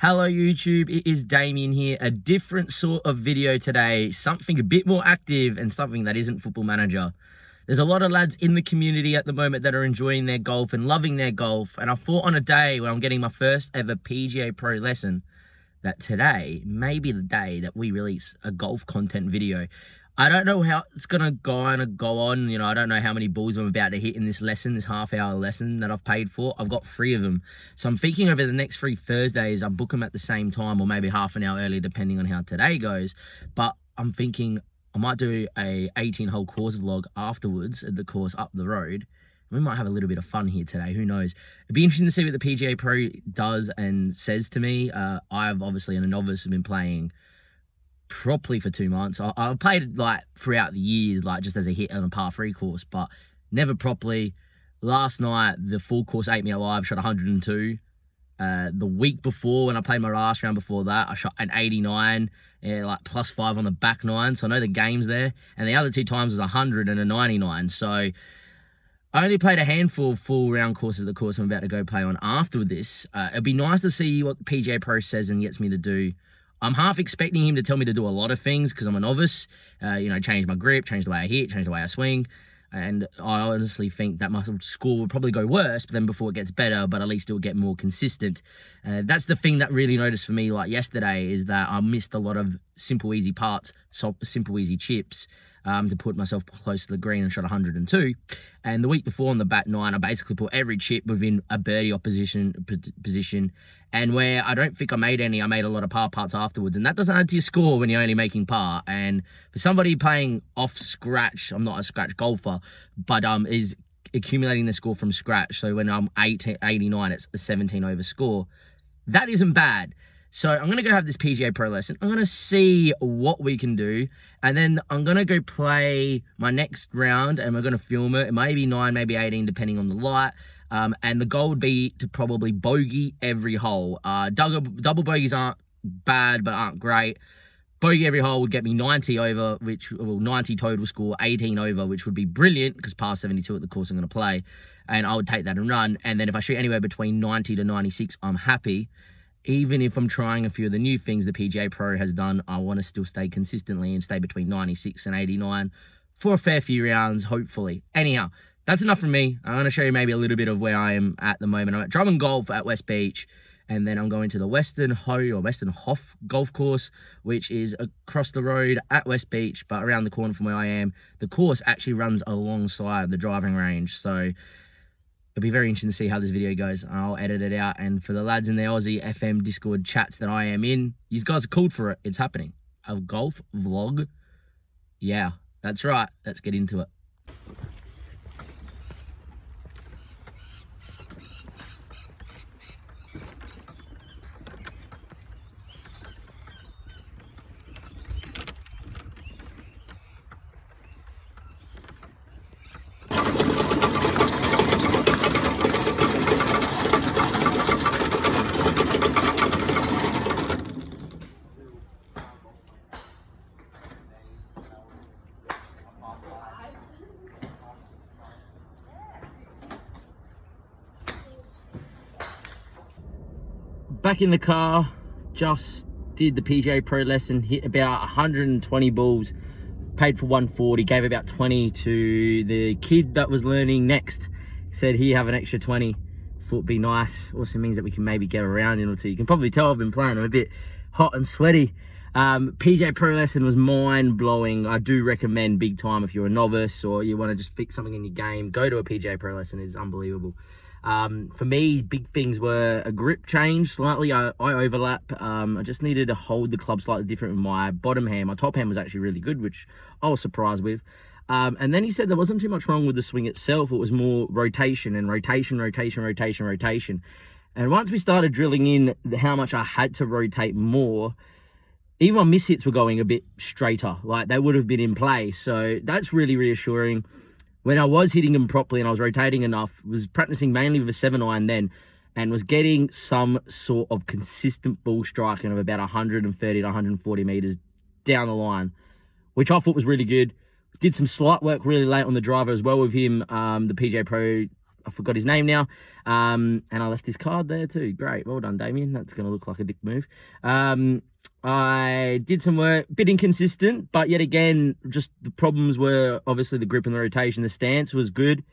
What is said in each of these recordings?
Hello YouTube, it is Damien here. A different sort of video today, something a bit more active and something that isn't Football Manager. There's a lot of lads in the community at the moment that are enjoying their golf and loving their golf, and I thought on a day when I'm getting my first ever PGA Pro lesson that today may be the day that we release a golf content video. I don't know how it's gonna go on. You know, I don't know how many balls I'm about to hit in this lesson, this half-hour lesson that I've paid for. I've got 3 of them. So I'm thinking over the next 3 Thursdays, I'll book them at the same time or maybe half an hour early, depending on how today goes. But I'm thinking I might do a 18-hole course vlog afterwards at the course up the road. We might have a little bit of fun here today. Who knows? It'd be interesting to see what the PGA Pro does and says to me. I've obviously, in a novice, been playing properly for 2 months. I played like throughout the years, like just as a hit on a par 3 course, but never properly. Last night, the full course ate me alive, shot 102. The week before, when I played my last round before that, I shot an 89, like +5 on the back 9. So I know the game's there. And the other 2 times was 100 and a 99. So I only played a handful of full round courses, the course I'm about to go play on after this. It'd be nice to see what the PGA Pro says and gets me to do. I'm half expecting him to tell me to do a lot of things because I'm a novice. You know, change my grip, change the way I hit, change the way I swing. And I honestly think that my score will probably go worse than before it gets better, but at least it'll get more consistent. That's the thing that really noticed for me, like yesterday, is that I missed a lot of simple, easy parts, simple, easy chips, to put myself close to the green and shot 102. And the week before on the back 9, I basically put every chip within a birdie position. And where I don't think I made any, I made a lot of par putts afterwards. And that doesn't add to your score when you're only making par. And for somebody playing off scratch, I'm not a scratch golfer, but is accumulating the score from scratch. So when I'm 89, it's a 17 over score. That isn't bad. So I'm going to go have this PGA Pro lesson. I'm going to see what we can do. And then I'm going to go play my next round and we're going to film it. It may be 9, maybe 18, depending on the light. And the goal would be to probably bogey every hole. Double bogeys aren't bad, but aren't great. Bogey every hole would get me 90 over, 90 total score, 18 over, which would be brilliant because past 72 at the course I'm going to play. And I would take that and run. And then if I shoot anywhere between 90 to 96, I'm happy. Even if I'm trying a few of the new things the PGA Pro has done, I want to still stay consistently and stay between 96 and 89 for a fair few rounds, hopefully. Anyhow, that's enough from me. I'm going to show you maybe a little bit of where I am at the moment. I'm at Drummond Golf at West Beach, and then I'm going to the Western Hoff Golf Course, which is across the road at West Beach, but around the corner from where I am. The course actually runs alongside the driving range, so it'll be very interesting to see how this video goes. I'll edit it out. And for the lads in the Aussie FM Discord chats that I am in, you guys are called for it. It's happening. A golf vlog. Yeah, that's right. Let's get into it. Back in the car, just did the PGA Pro lesson, hit about 120 balls, paid for 140, gave about 20 to the kid that was learning next. Said he have an extra 20, thought be nice. Also means that we can maybe get around in or two. You can probably tell I've been playing, I'm a bit hot and sweaty. PGA Pro lesson was mind-blowing. I do recommend big time if you're a novice or you want to just fix something in your game, go to a PGA Pro lesson. It is unbelievable. For me, big things were a grip change slightly. I overlap. I just needed to hold the club slightly different with my bottom hand. My top hand was actually really good, which I was surprised with. And then he said there wasn't too much wrong with the swing itself. It was more rotation and rotation. And once we started drilling in how much I had to rotate more, even my miss hits were going a bit straighter, like they would have been in play. So that's really reassuring. When I was hitting them properly and I was rotating enough, was practicing mainly with a 7-iron then, and was getting some sort of consistent ball striking of about 130 to 140 meters down the line, which I thought was really good. Did some slight work really late on the driver as well with him. The PGA Pro I forgot his name now. And I left his card there too. Great. Well done, Damien. That's going to look like a dick move. I did some work, bit inconsistent, but yet again, just the problems were obviously the grip and the rotation. The stance was good.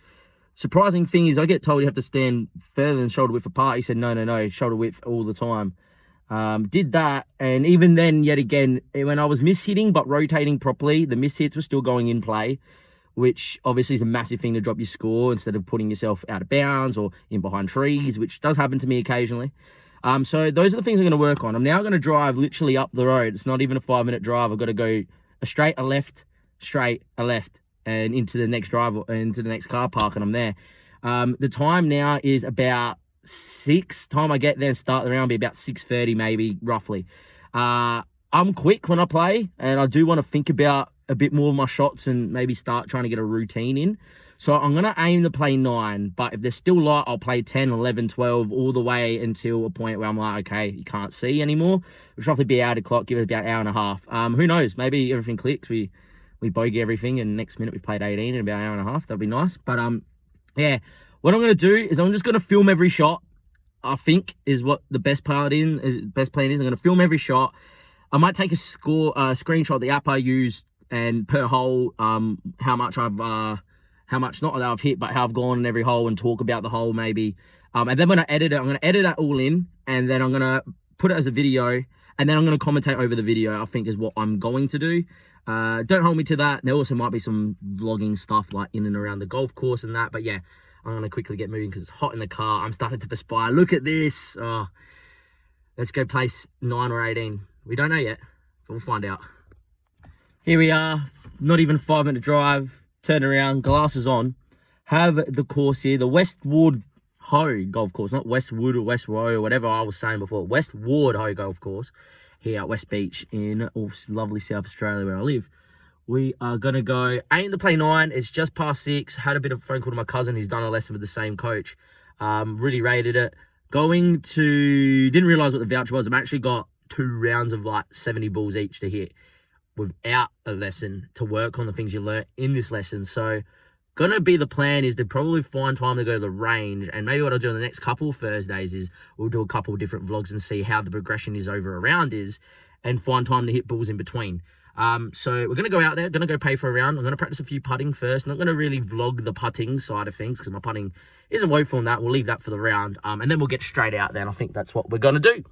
Surprising thing is I get told you have to stand further than shoulder width apart. He said, no, shoulder width all the time. Did that, and even then, yet again, when I was mishitting but rotating properly, the mishits were still going in play, which obviously is a massive thing to drop your score instead of putting yourself out of bounds or in behind trees, which does happen to me occasionally. So those are the things I'm going to work on. I'm now going to drive literally up the road. It's not even a 5-minute drive. I've got to go a straight, a left, straight, a left, and into the next drive, into the next car park, and I'm there. The time now is about 6. Time I get there and start the round will be about 6:30 maybe, roughly. I'm quick when I play, and I do want to think about a bit more of my shots and maybe start trying to get a routine in. So I'm going to aim to play 9, but if they're still light, I'll play 10, 11, 12, all the way until a point where I'm like, okay, you can't see anymore. Which roughly be out of clock, give it about an hour and a half. Who knows? Maybe everything clicks. We bogey everything, and next minute we've played 18 in about an hour and a half. That'd be nice. But yeah, what I'm going to do is I'm just going to film every shot, I think, is what the best plan is. I'm going to film every shot. I might take a screenshot of the app I used, and per hole, how much not that I've hit, but how I've gone in every hole, and talk about the hole maybe. And then when I edit it, I'm going to edit it all in, and then I'm going to put it as a video, and then I'm going to commentate over the video, I think is what I'm going to do. Don't hold me to that. There also might be some vlogging stuff like in and around the golf course and that, but yeah, I'm going to quickly get moving because it's hot in the car. I'm starting to perspire. Look at this. Oh, let's go place 9 or 18. We don't know yet, but we'll find out. Here we are, not even 5-minute drive, turn around, glasses on, have the course here, the Westward Ho golf course, not Westwood or West Row or whatever I was saying before, Westward Ho golf course here at West Beach in lovely South Australia where I live. We are going to go, aim to play 9, it's just past 6, had a bit of a phone call to my cousin, he's done a lesson with the same coach, really rated it. Didn't realise what the voucher was, I've actually got 2 rounds of like 70 balls each to hit without a lesson to work on the things you learn in this lesson. So gonna be the plan is to probably find time to go to the range, and maybe what I'll do on the next couple of Thursdays is we'll do a couple of different vlogs and see how the progression is over a round is, and find time to hit balls in between. So we're gonna go out there, gonna go pay for a round. I'm gonna practice a few putting first. I'm not gonna really vlog the putting side of things because my putting isn't woeful on that. We'll leave that for the round, and then we'll get straight out there, and I think that's what we're gonna do.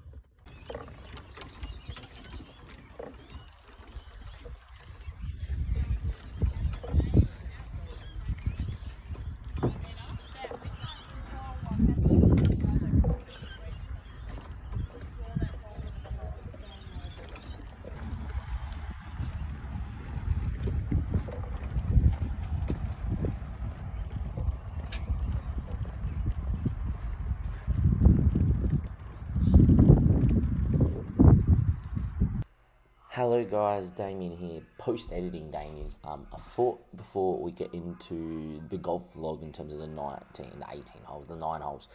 Hello guys, Damien here, post-editing Damien. I thought before we get into the golf vlog in terms of the 19, the 18 holes, the 9 holes,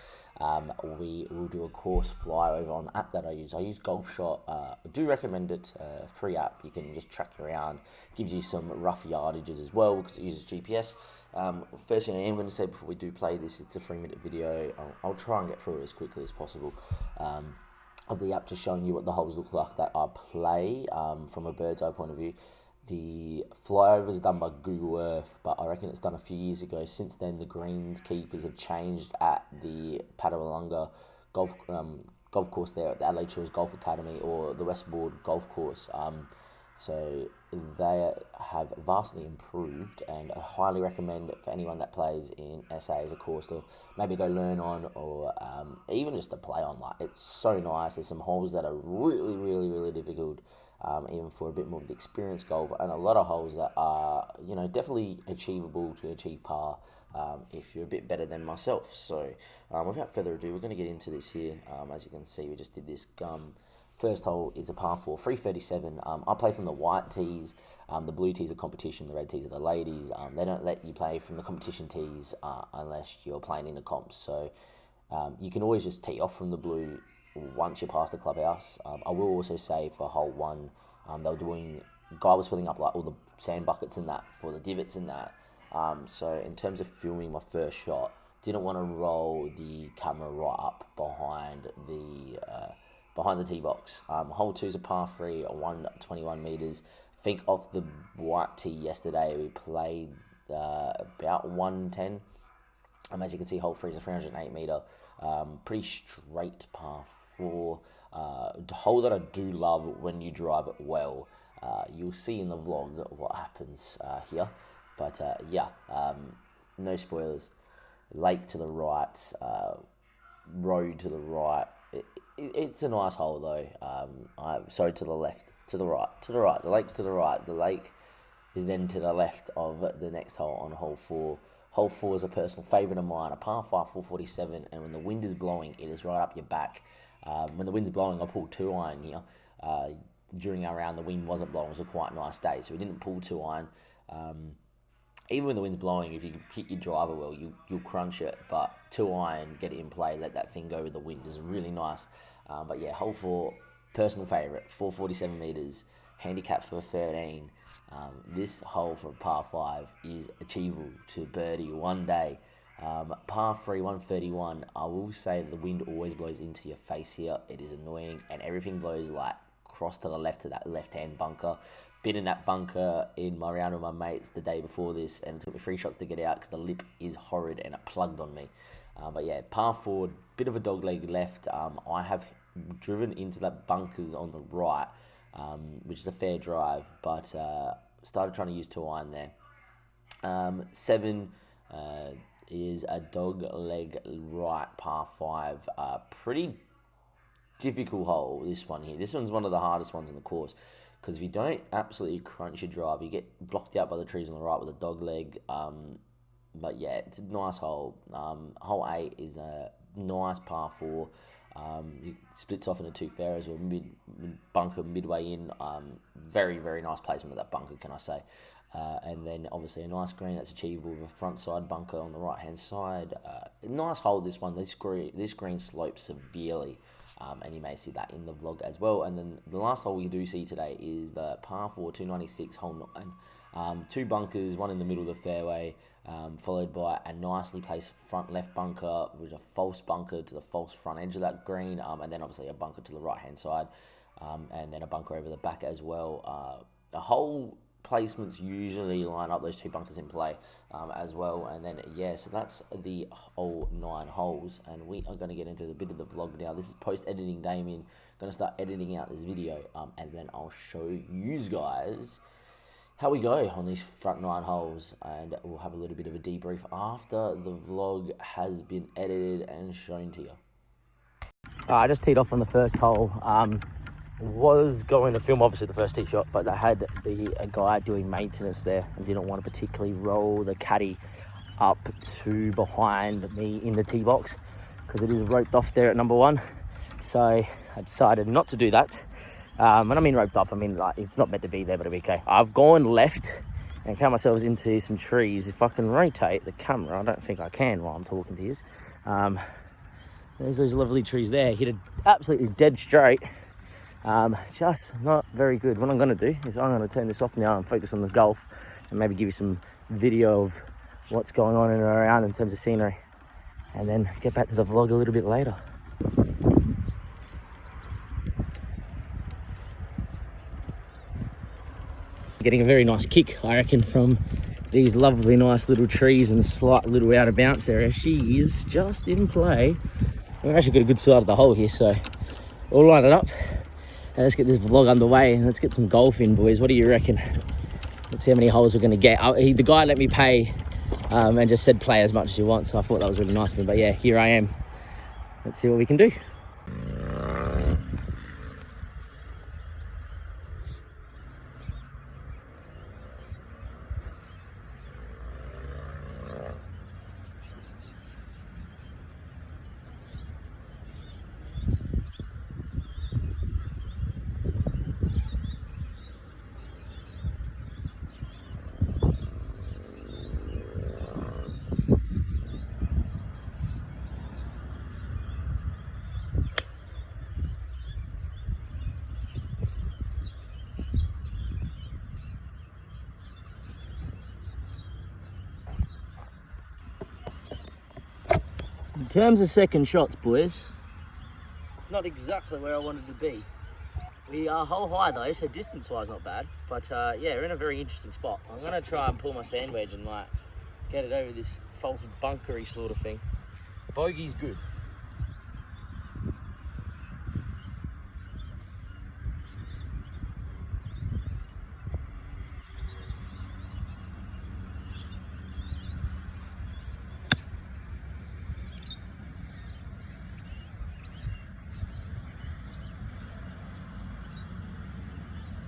we will do a course flyover on the app that I use. I use Golf Shot. I do recommend it, free app. You can just track around, gives you some rough yardages as well because it uses GPS. First thing I am going to say before we do play this, it's a 3-minute video. I'll try and get through it as quickly as possible. Of the app, just showing you what the holes look like that I play from a bird's eye point of view. The flyover is done by Google Earth, but I reckon it's done a few years ago. Since then, the greenskeepers have changed at the Padawalunga golf course there at the Adelaide Shores Golf Academy or the Westward Golf Course. So they have vastly improved, and I highly recommend it for anyone that plays in SA as a course to maybe go learn on, or even just to play on. Like, it's so nice. There's some holes that are really, really, really difficult, even for a bit more of the experienced golfer, and a lot of holes that are, you know, definitely achievable to achieve par if you're a bit better than myself. So without further ado, we're going to get into this here. As you can see, we just did this first hole is a par 4, 337. I play from the white tees. The blue tees are competition, the red tees are the ladies. They don't let you play from the competition tees unless you're playing in the comps. So you can always just tee off from the blue once you pass the clubhouse. I will also say for hole 1, guy was filling up like all the sand buckets and that for the divots and that. So in terms of filming my first shot, didn't want to roll the camera right up behind the tee box. Hole 2 is a par 3, 121 meters. I think off the white tee yesterday we played about 110. As you can see, hole 3 is a 308 meter, pretty straight par 4. The hole that I do love when you drive it well. You'll see in the vlog what happens here, but no spoilers. Lake to the right, road to the right. It's a nice hole though. Sorry, to the left, to the right. The lake's to the right. The lake is then to the left of the next hole on hole 4. Hole 4 is a personal favourite of mine, a par 5, 447, and when the wind is blowing, it is right up your back. When the wind's blowing, I pulled 2-iron here. During our round, the wind wasn't blowing. It was a quite nice day, so we didn't pull 2-iron. Even when the wind's blowing, if you hit your driver well, you'll crunch it. But 2-iron, get it in play, let that thing go with the wind is really nice. But yeah, hole 4, personal favourite, 447 metres, handicap for 13. This hole for par 5 is achievable to birdie one day. Par 3, 131. I will say that the wind always blows into your face here. It is annoying, and everything blows like cross to the left to that left-hand bunker. Been in that bunker in my round with my mates the day before this, and it took me 3 shots to get out because the lip is horrid and it plugged on me. But yeah, par 4, bit of a dog leg left. I have driven into that bunkers on the right, which is a fair drive, but started trying to use 2-iron there. 7 is a dog leg right, par 5. Pretty difficult hole, this one here. This one's one of the hardest ones in the course, because if you don't absolutely crunch your drive, you get blocked out by the trees on the right with a dog leg. But yeah, it's a nice hole. Hole 8 is a nice par 4. It splits off into 2 fairways, or bunker midway in. Very, very nice placement of that bunker, can I say. And then obviously a nice green that's achievable with a front side bunker on the right hand side. Nice hole, this one. This green slopes severely, and you may see that in the vlog as well. And then the last hole we do see today is the par 4, 296, hole 9. 2 bunkers, one in the middle of the fairway, followed by a nicely placed front left bunker with a false bunker to the false front edge of that green, and then obviously a bunker to the right hand side, and then a bunker over the back as well. The hole placements usually line up those 2 bunkers in play as well. And then yeah, so that's the whole 9 holes, and we are going to get into a bit of the vlog now. This is post editing Damien, going to start editing out this video, and then I'll show you guys how we go on these front 9 holes, and we'll have a little bit of a debrief after the vlog has been edited and shown to you. I just teed off on the first hole. Was going to film obviously the first tee shot, but they had a guy doing maintenance there and didn't want to particularly roll the caddy up to behind me in the tee box, because it is roped off there at number 1. So I decided not to do that. When I mean roped off, I mean like it's not meant to be there, but it'll be okay. I've gone left and found myself into some trees. If I can rotate the camera, I don't think I can while I'm talking to you. There's those lovely trees there. Hit it absolutely dead straight. Just not very good. What I'm going to do is I'm going to turn this off now and focus on the golf, and maybe give you some video of what's going on in and around in terms of scenery, and then get back to the vlog a little bit later. Getting a very nice kick, I reckon, from these lovely nice little trees and a slight little out of bounce area. She is just in play. We've actually got a good side of the hole here, so we'll line it up. Let's get this vlog underway and let's get some golf in, boys. What do you reckon? Let's see how many holes we're going to get. The guy let me pay and just said play as much as you want, so I thought that was really nice of him. But yeah, here I am. Let's see what we can do. In terms of second shots, boys, it's not exactly where I wanted to be. We are hole high though, so distance-wise not bad. But yeah, we're in a very interesting spot. I'm gonna try and pull my sand wedge and like get it over this false bunkery sort of thing. Bogey's good.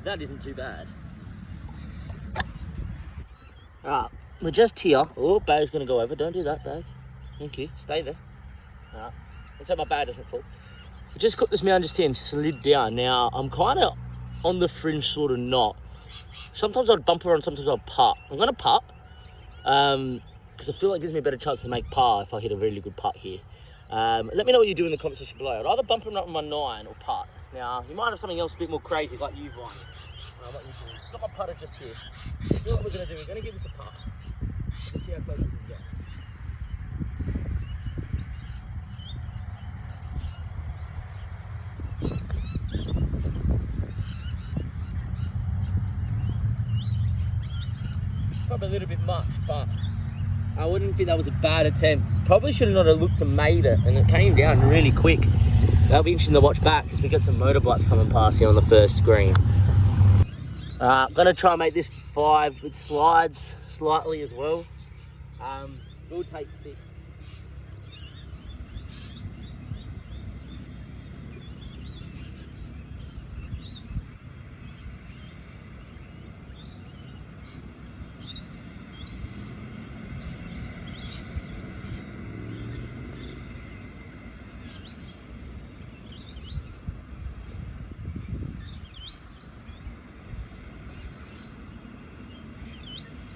That isn't too bad. Alright, we're just here. Oh, bag's gonna go over. Don't do that, bag. Thank you. Stay there. Alright. Let's hope my bag doesn't fall. We just got this mountain just here and slid down. Now, I'm kind of on the fringe, sort of not. Sometimes I'd bump around, sometimes I'd putt. I'm gonna putt. Because I feel like it gives me a better chance to make par if I hit a really good putt here. Let me know what you do in the comment section below. I'd either bump around with my 9 or putt. Now, you might have something else a bit more crazy, like you've won. Got my putter just here. So what we're going to do, we're going to give this a putt. Let's see how close we can get. Probably a little bit much, but I wouldn't think that was a bad attempt. Probably should have not have looked to made it, and it came down really quick. That'll be interesting to watch back because we got some motorbikes coming past here on the first green. Gonna try and make this 5 with slides slightly as well. We'll take 6.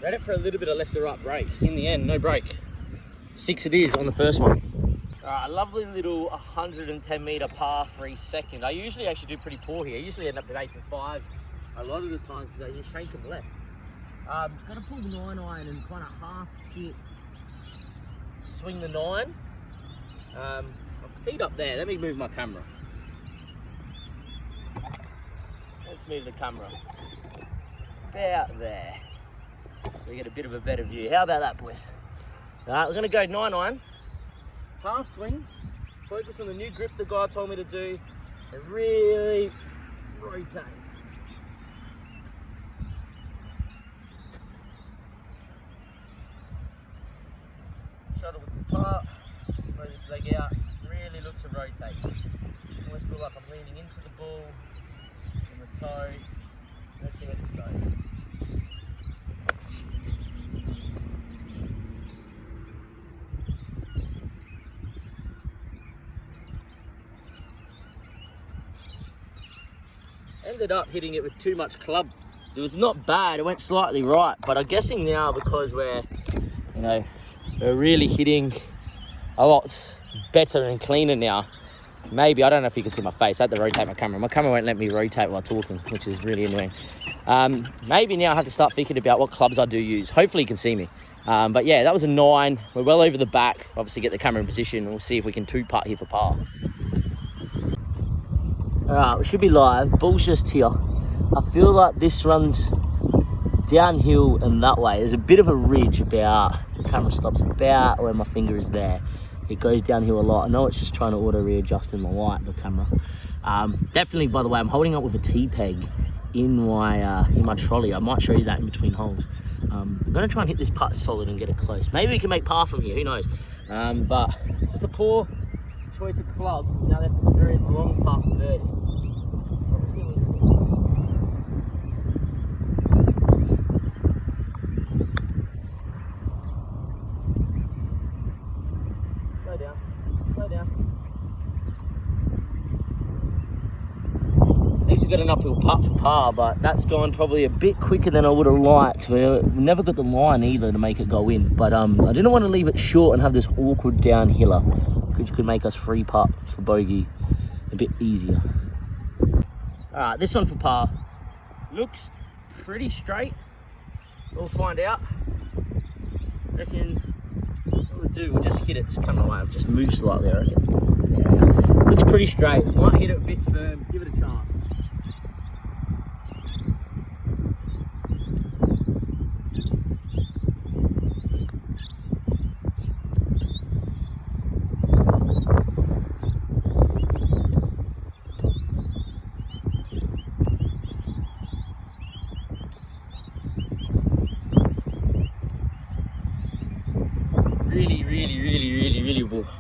Read it for a little bit of left to right break. In the end, no break. 6 it is on the first one. Alright, a lovely little 110 metre par 3 second. I usually actually do pretty poor here. I usually end up with 8 and 5 a lot of the times because I just shank them left. Gonna pull the 9 iron and kind of half hit, swing the 9. I've teed up there. Let me move my camera. Let's move the camera. About there. So we get a bit of a better view. How about that, boys? Alright, we're gonna go 9 iron, half swing, focus on the new grip the guy told me to do, and really rotate. Shut it with the putt, throw this leg out, really look to rotate. Always feel like I'm leaning into the ball, in the toe. Let's see where this goes. Ended up hitting it with too much club. It was not bad, it went slightly right, but I'm guessing now because we're really hitting a lot better and cleaner now. Maybe, I don't know if you can see my face, I had to rotate my camera. My camera won't let me rotate while talking, which is really annoying. Maybe now I have to start thinking about what clubs I do use. Hopefully you can see me. But yeah, that was a 9. We're well over the back. Obviously get the camera in position and we'll see if we can 2-putt here for par. Alright, we should be live. Ball's just here. I feel like this runs downhill and that way. There's a bit of a ridge about, the camera stops about where my finger is there. It goes downhill a lot. I know it's just trying to auto readjust in my light, the camera. Definitely, by the way, I'm holding up with a T-peg in my trolley. I might show you that in between holes. I'm gonna try and hit this putt solid and get it close. Maybe we can make par from here, who knows? But it's a poor choice of clubs. Now that's a very long putt for birdie. Slow down. At least we got an uphill putt for par, but that's gone probably a bit quicker than I would have liked. We never got the line either to make it go in, but I didn't want to leave it short and have this awkward downhiller, which could make us free putt for bogey a bit easier. Alright, this one for par. Looks pretty straight. We'll find out. Reckon What we'll do, we'll just hit it. It's coming away. I'll just move slightly, I reckon. Yeah. Looks pretty straight. Might hit it a bit firm. Give it a chance.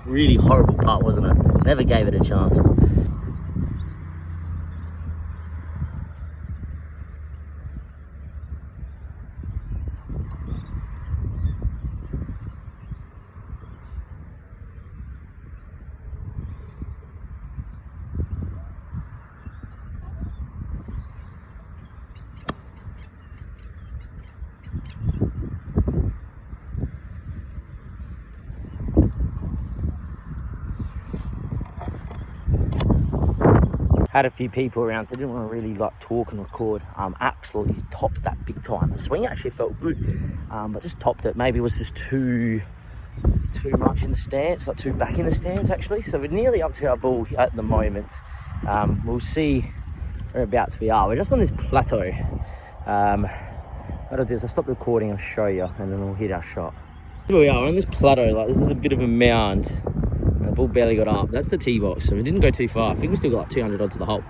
Really horrible putt, wasn't it? Never gave it a chance. Had a few people around, so I didn't want to really like talk and record. Absolutely topped that big time. The swing actually felt good, but just topped it. Maybe it was just too much in the stance, like too back in the stance actually. So we're nearly up to our ball at the moment. We'll see whereabouts we are. We're just on this plateau. What I'll do is I'll stop recording, I'll show you, and then we'll hit our shot. Here we are, we're on this plateau. Like, this is a bit of a mound. The ball barely got up. That's the tee box, so we didn't go too far. I think we still got like 200 odds to the hole.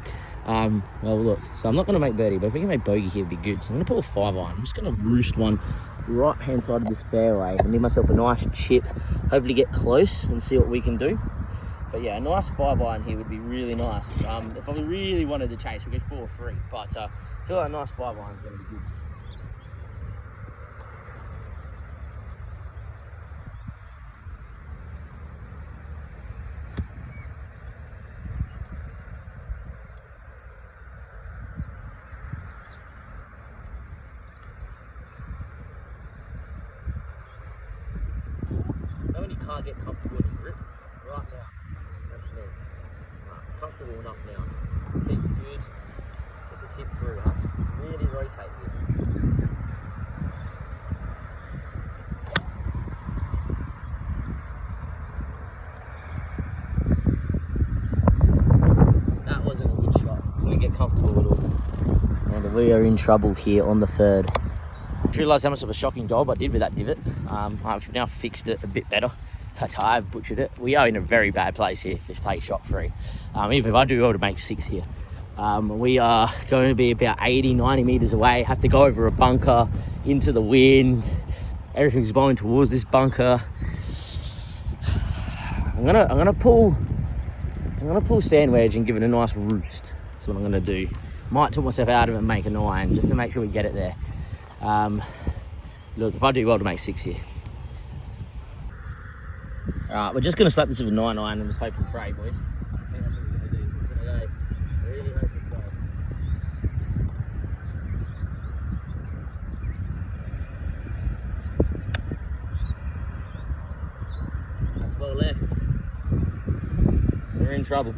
Well, look, so I'm not going to make birdie, but if we can make bogey here, it'd be good. So I'm going to put a 5 iron. I'm just going to roost one right hand side of this fairway and leave myself a nice chip. Hopefully get close and see what we can do. But yeah, a nice 5 iron here would be really nice. If I really wanted to chase, we'd get 4 or 3. But I feel like a nice 5 iron is going to be good. When you can't get comfortable with the grip, right now, that's me. Right, comfortable enough now. Keep it good. Let's just hit through, huh? Really rotate here. That wasn't a good shot. Couldn't get comfortable at all. And we are in trouble here on the third. I realised how much of a shocking job I did with that divot. I've now fixed it a bit better, but I've butchered it. We are in a very bad place here if we play shot free. Even if I do well to make 6 here. We are going to be about 80, 90 metres away, have to go over a bunker, into the wind. Everything's blowing towards this bunker. I'm gonna pull sand wedge and give it a nice roost. That's what I'm gonna do. Might talk myself out of it and make a 9, just to make sure we get it there. Look, if I do well to make 6 here. Alright, we're just going to slap this with a 9 iron and just hope and pray, boys. I think that's what we're going to do. We're going to go. Really hope and pray. That's well left. We're in trouble.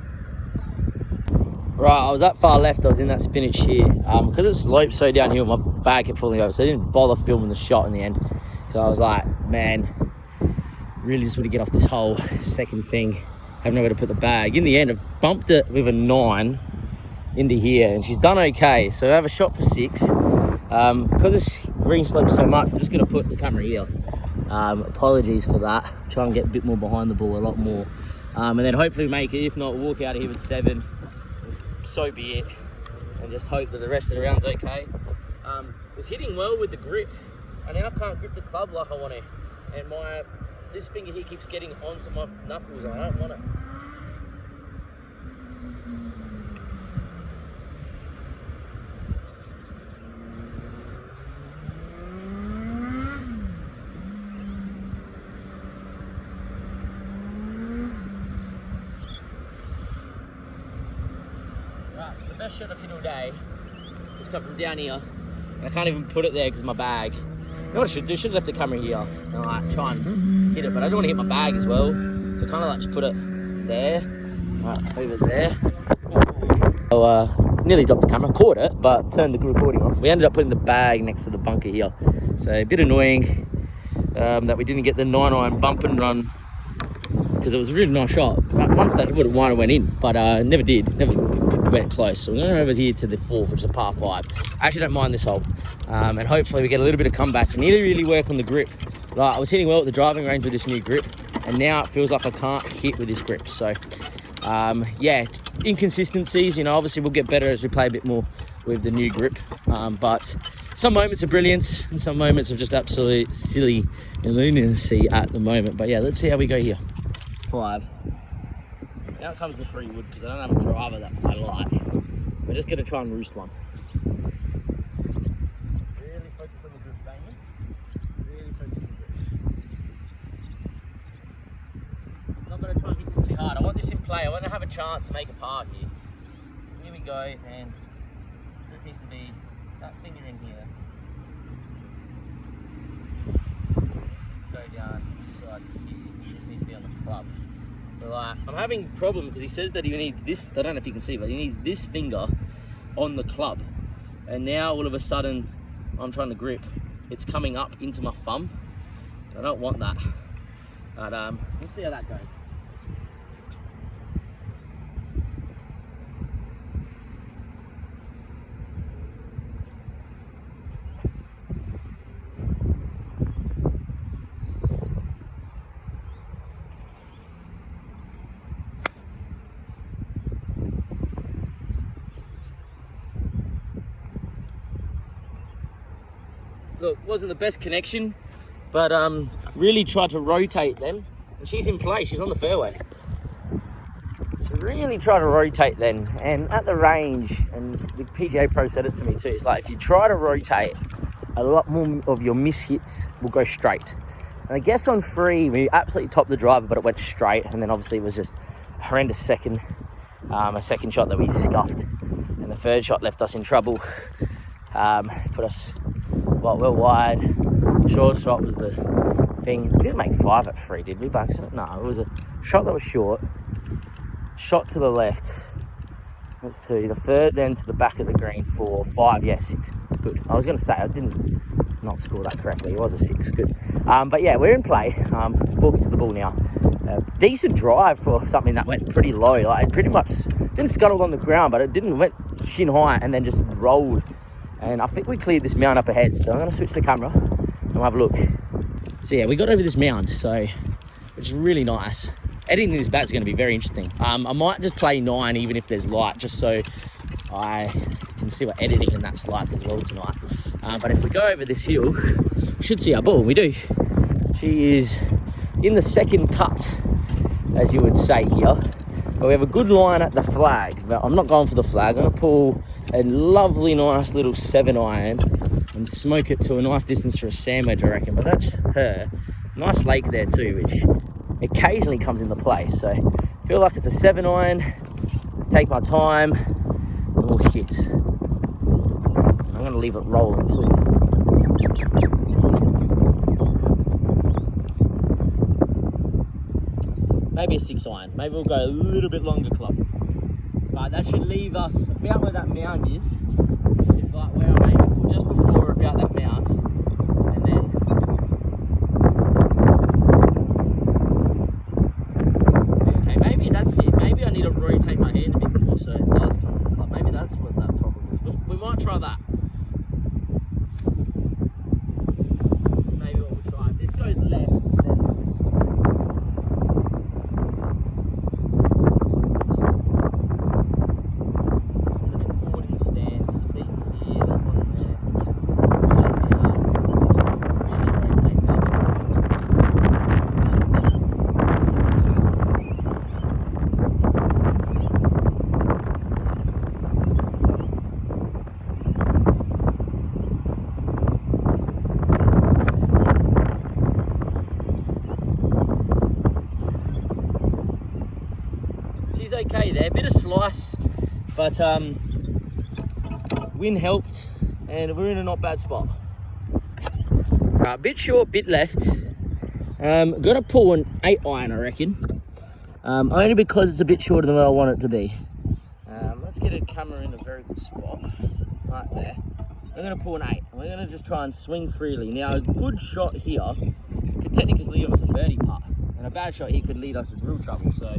Right, I was that far left, I was in that spinach here. Because it sloped so downhill, my bag kept falling over, so I didn't bother filming the shot in the end. So I was like, man, really just want to get off this whole second thing. Have nowhere to put the bag. In the end, I bumped it with a 9 into here, and she's done okay. So I have a shot for 6. Because this green slopes so much, I'm just going to put the camera here. Apologies for that. Try and get a bit more behind the ball, a lot more. And then hopefully make it. If not, we'll walk out of here with 7. So be it, and just hope that the rest of the round's okay. Was hitting well with the grip, and now I can't grip the club like I want to, and this finger here keeps getting onto my knuckles, and I don't want it. So the best shot I've hit all day has come from down here, and I can't even put it there because my bag. You know what I should do? I should have left the camera here and like try and hit it, but I don't want to hit my bag as well. So kind of like just put it there, right, over there. So nearly dropped the camera, caught it, but turned the recording off. We ended up putting the bag next to the bunker here, so a bit annoying. that we didn't get the 9-iron bump and run, because it was a really nice shot. At one stage I would have won and went in, but never did, never went close. So we're going over here to the 4th, which is a par 5. I actually don't mind this hole, and hopefully we get a little bit of comeback. I need to really work on the grip. Like, I was hitting well at the driving range with this new grip, and now it feels like I can't hit with this grip. So yeah, inconsistencies, you know, obviously we'll get better as we play a bit more with the new grip, but some moments of brilliance and some moments of just absolute silly lunacy at the moment. But yeah, let's see how we go here. 5. Now comes the 3 wood, because I don't have a driver that I like. We're just going to try and roost one. Really focus on the grip, Damien. Really focus on the grip. I'm not going to try and hit this too hard. I want this in play. I want to have a chance to make a par here. Here we go, and it needs to be that finger in here. Let's go down this side here. He just needs to be on the club. So I'm having a problem because he says that he needs this, I don't know if you can see, but he needs this finger on the club. And now all of a sudden, I'm trying to grip, it's coming up into my thumb. I don't want that. But let's see how that goes. Look, wasn't the best connection, but really tried to rotate then, and she's in play, she's on the fairway. So really try to rotate then, and at the range, and the PGA Pro said it to me too, it's like if you try to rotate, a lot more of your mishits will go straight. And I guess on 3, we absolutely topped the driver, but it went straight, and then obviously it was just a horrendous second, a second shot that we scuffed, and the 3rd shot left us in trouble, put us well wide. Short shot was the thing. We didn't make 5 at 3, did we, by accident? No, it was a shot that was short. Shot to the left. That's 2. The 3rd then to the back of the green for 5. Yeah, 6. Good. I was going to say I didn't not score that correctly. It was a 6. Good. But yeah, we're in play. Walking to the ball now. Decent drive for something that went pretty low. Like, it pretty much didn't scuttle on the ground, but it didn't went shin high and then just rolled. And I think we cleared this mound up ahead, so I'm going to switch the camera and we'll have a look. So yeah, we got over this mound, which is really nice. Editing this bat is going to be very interesting. I might just play 9 even if there's light, just so I can see what editing and that's like as well tonight. But if we go over this hill, we should see our ball. We do. She is in the 2nd cut, as you would say here. But we have a good line at the flag, but I'm not going for the flag. I'm going to pull a lovely, nice little 7-iron and smoke it to a nice distance for a sandwich, I reckon. But that's her. Nice lake there too, which occasionally comes into play. So I feel like it's a 7-iron. Take my time and we'll hit. I'm going to leave it rolling too. Maybe a 6-iron. Maybe we'll go a little bit longer club. But that should leave us about where that mound is like where I'm aiming for, just before about that mound. And then okay, maybe that's it. Maybe I need to rotate my hand a bit more so it does come off the club. Maybe that's what that problem is. But we might try that. Maybe what we'll try. If this goes left, then she's okay there, bit of slice, but wind helped and we're in a not bad spot. Right, bit short, bit left. Gonna pull an 8-iron, I reckon, only because it's a bit shorter than what I want it to be. Let's get a camera in a very good spot, right there. I'm gonna pull an 8 and we're gonna just try and swing freely. Now a good shot here could technically lead us a birdie putt, and a bad shot here could lead us in real trouble. So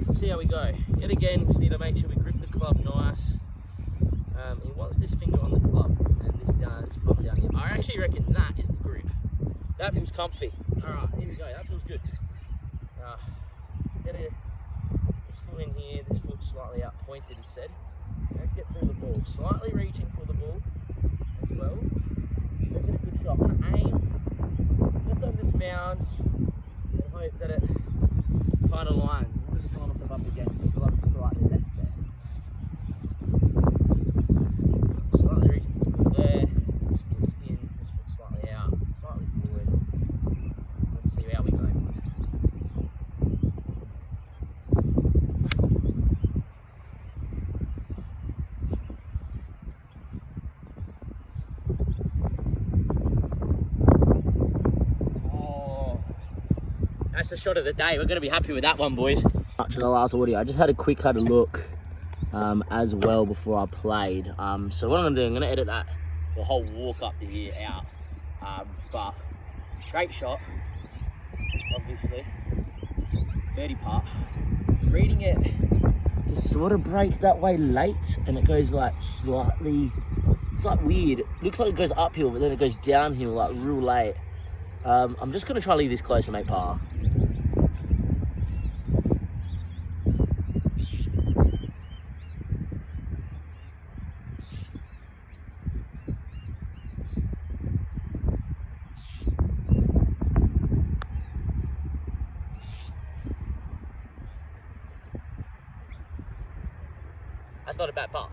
we'll see how we go. Yet again, just need to make sure we grip the club nice. He wants this finger on the club and this flop down here. I actually reckon that is the grip. That feels comfy. All right, here we go. That feels good. Let's get this foot in here. This foot slightly out pointed, he said. Let's get through the ball. Slightly reaching for the ball as well. Let's get a good shot. I'm gonna aim just on this mound and hope that it kind of lines. I'm just trying myself up again. I feel like it's slightly left there. Slightly reaching for the ball there. This foot's in. This foot's slightly out. Slightly forward. Let's see how we go. That's the shot of the day. We're going to be happy with that one, boys. Much of the last audio. I just had a quick had a look as well before I played. So what I'm going to do, I'm going to edit that the whole walk up to here out. But straight shot, obviously. Birdie putt. Reading it to sort of break that way late, and it goes like slightly. It's like weird. It looks like it goes uphill, but then it goes downhill like real late. I'm just going to try to leave this close and make par. That's not a bad putt.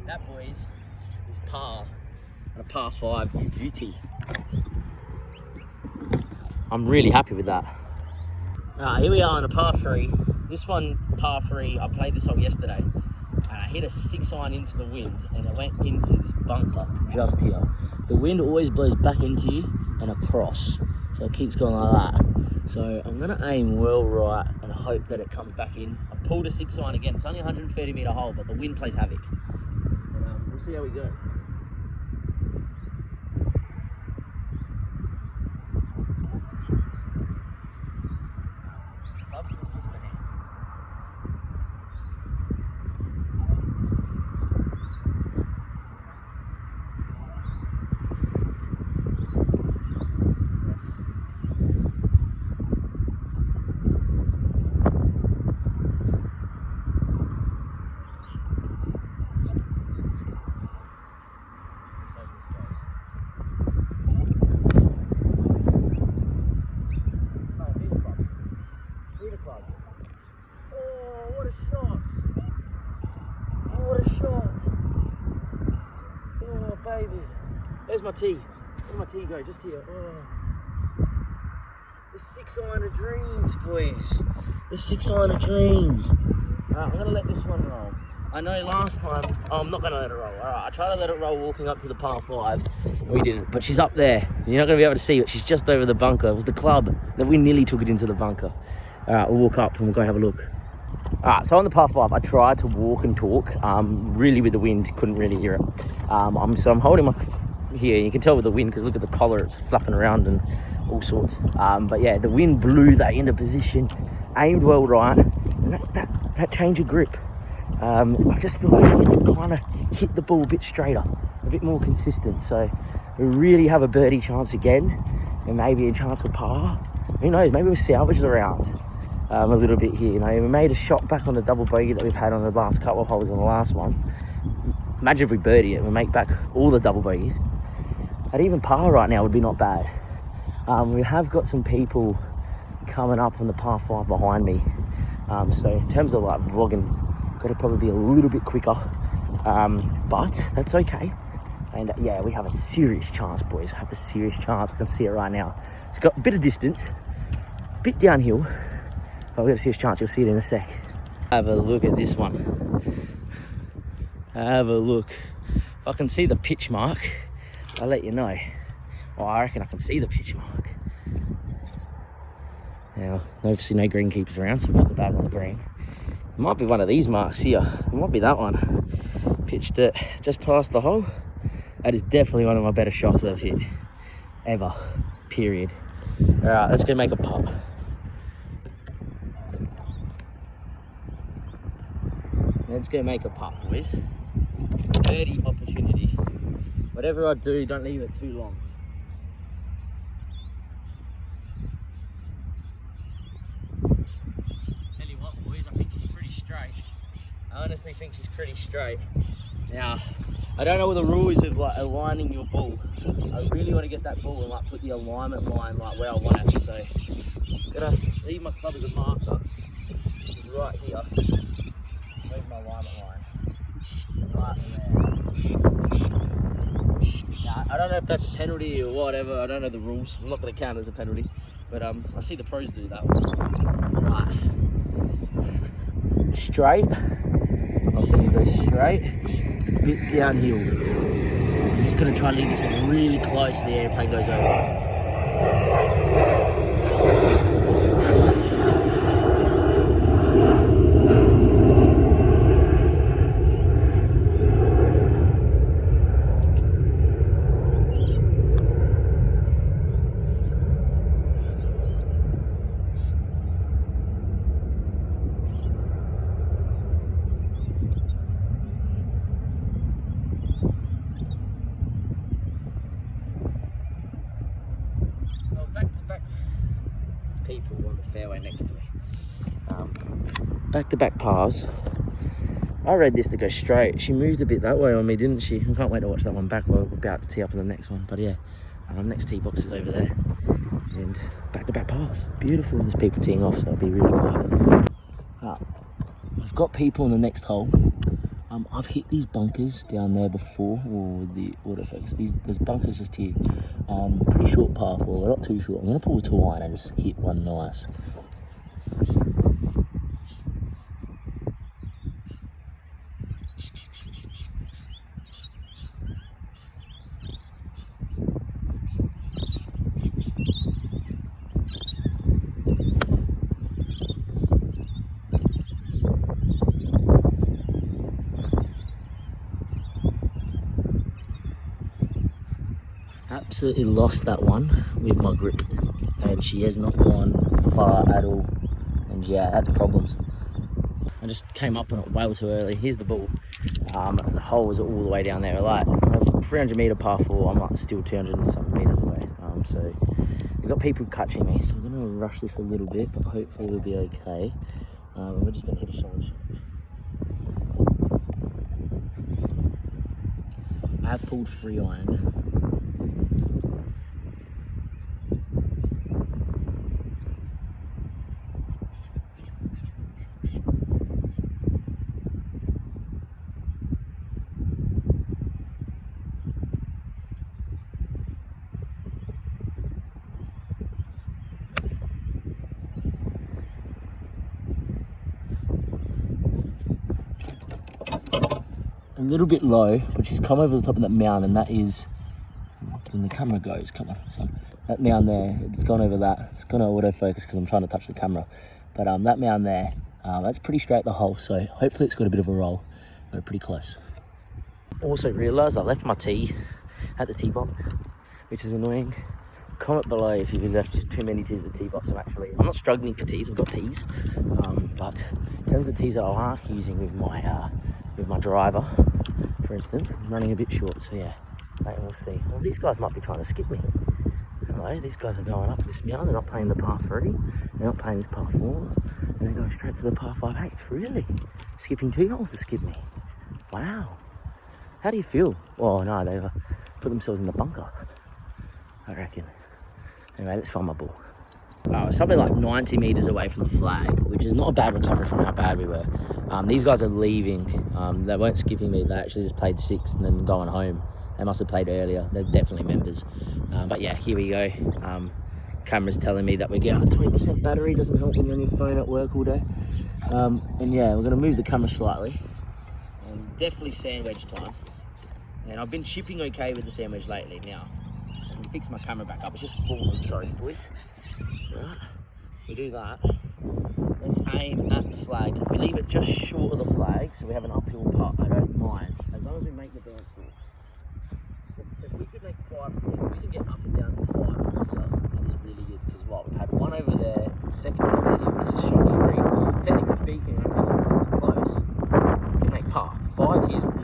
That, boys, is par and a par 5 beauty. I'm really happy with that. Here we are on a par 3. This one, par 3, I played this hole yesterday. And I hit a 6-iron into the wind and it went into this bunker just here. The wind always blows back into you and across. So it keeps going like that. So I'm going to aim well right and hope that it comes back in. I pulled a 6-iron again. It's only a 130 metre hole, but the wind plays havoc. And, we'll see how we go. Baby, there's my tee. Where'd my tee go? Just here. Oh. The 6-iron of dreams, boys. The 6-iron of dreams. I'm gonna let this one roll. I know last time, I'm not gonna let it roll. Alright, I tried to let it roll walking up to the par 5. We didn't, but she's up there. You're not gonna be able to see it. She's just over the bunker. It was the club that we nearly took it into the bunker. Alright, we'll walk up and we'll go have a look. Alright, so on the par 5, I tried to walk and talk, really with the wind, couldn't really hear it. So I'm holding my, here, you can tell with the wind, because look at the collar, it's flapping around and all sorts. But yeah, the wind blew that into position, aimed well right, and that change of grip. I just feel like I can kind of hit the ball a bit straighter, a bit more consistent. So we really have a birdie chance again, and maybe a chance for par. Who knows, maybe we'll salvage the round. A little bit here, you know, we made a shot back on the double bogey that we've had on the last couple of holes in the last one. Imagine if we birdie it, we make back all the double bogeys. At even par right now would be not bad. We have got some people coming up on the par 5 behind me. So in terms of like vlogging, got to probably be a little bit quicker, but that's okay. And yeah, we have a serious chance, boys. We have a serious chance. I can see it right now. It's got a bit of distance, a bit downhill. But we've got a serious chance, you'll see it in a sec. Have a look at this one. Have a look. If I can see the pitch mark, I'll let you know. Oh, I reckon I can see the pitch mark. Now, obviously no greenkeepers around, so we'll put the bag on the green. It might be one of these marks here. It might be that one. Pitched it just past the hole. That is definitely one of my better shots that I've hit ever, period. All right, let's go make a putt. Let's go make a putt, boys. Birdie opportunity. Whatever I do, don't leave it too long. Tell you what, boys, I think she's pretty straight. I honestly think she's pretty straight. Now, I don't know what the rule is of like aligning your ball. I really want to get that ball and like put the alignment line like where I want it. So, I'm gonna leave my club as a marker right here. Where's my alignment line? Right there. Now, I don't know if that's a penalty or whatever. I don't know the rules. I'm not going to count it as a penalty, but I see the pros do that one. Right. Straight. I'll think it goes straight. A bit downhill. I'm just going to try and leave this one really close so the airplane goes over. People on the fairway next to me. Back-to-back pars. I read this to go straight. She moved a bit that way on me, didn't she? I can't wait to watch that one back. We're about to tee up on the next one. But yeah, next tee box is over there. And back-to-back pars. Beautiful. There's people teeing off, so it'll be really quiet. I've got people on the next hole. I've hit these bunkers down there before, or the autofocus. There's bunkers just here. Pretty short par 4, they're not too short. I'm going to pull the 2 iron and just hit one nice. Absolutely lost that one with my grip, and she has not gone far at all, and yeah, that's problems. I just came up on it way too early. Here's the ball. The hole was all the way down there, like 300 metre par 4. I'm like still 200 and something metres away. So we've got people catching me, so I'm gonna rush this a little bit, but hopefully we'll be okay. We're just gonna hit a solid shot. I have pulled 3 iron. A little bit low, but she's come over the top of that mound, and that is, when the camera goes, come on, so that mound there, it's gone over that. It's gonna autofocus because I'm trying to touch the camera, but that mound there, that's pretty straight the hole, so hopefully it's got a bit of a roll. We're pretty close. Also realised I left my tee at the tee box, which is annoying. Comment below if you've left too many tees at the tee box. I'm not struggling for tees, I've got tees, but in terms of tees that I like using with my driver, for instance, I'm running a bit short, so yeah, mate, we'll see. Well, these guys might be trying to skip me. Hello, these guys are going up this mound, they're not playing the par 3, they're not playing this par 4, and they're going straight to the par 5/8, really? Skipping 2 holes to skip me. Wow. How do you feel? Oh no, they've put themselves in the bunker, I reckon. Anyway, let's find my ball. It's probably like 90 metres away from the flag, which is not a bad recovery from how bad we were. These guys are leaving. They weren't skipping me. They actually just played 6 and then going home. They must have played earlier. They're definitely members. But yeah, here we go. Camera's telling me that we're getting a 20% battery. Doesn't help when you're on your phone at work all day. And yeah, we're going to move the camera slightly. Definitely sand wedge time. And I've been chipping okay with the sandwich lately. Now, I can fix my camera back up. It's just falling, sorry, boys. Right, we do that. Let's aim at the flag. If we leave it just short of the flag, so we have an uphill putt, I don't mind. As long as we make the dance floor. If we could make 5 from here, we can get up and down to 5 from here. That is really good, because what, we've had one over there, second one over here, this is shot 3. Technically speaking, it's close. We can make par. 5 here is really good.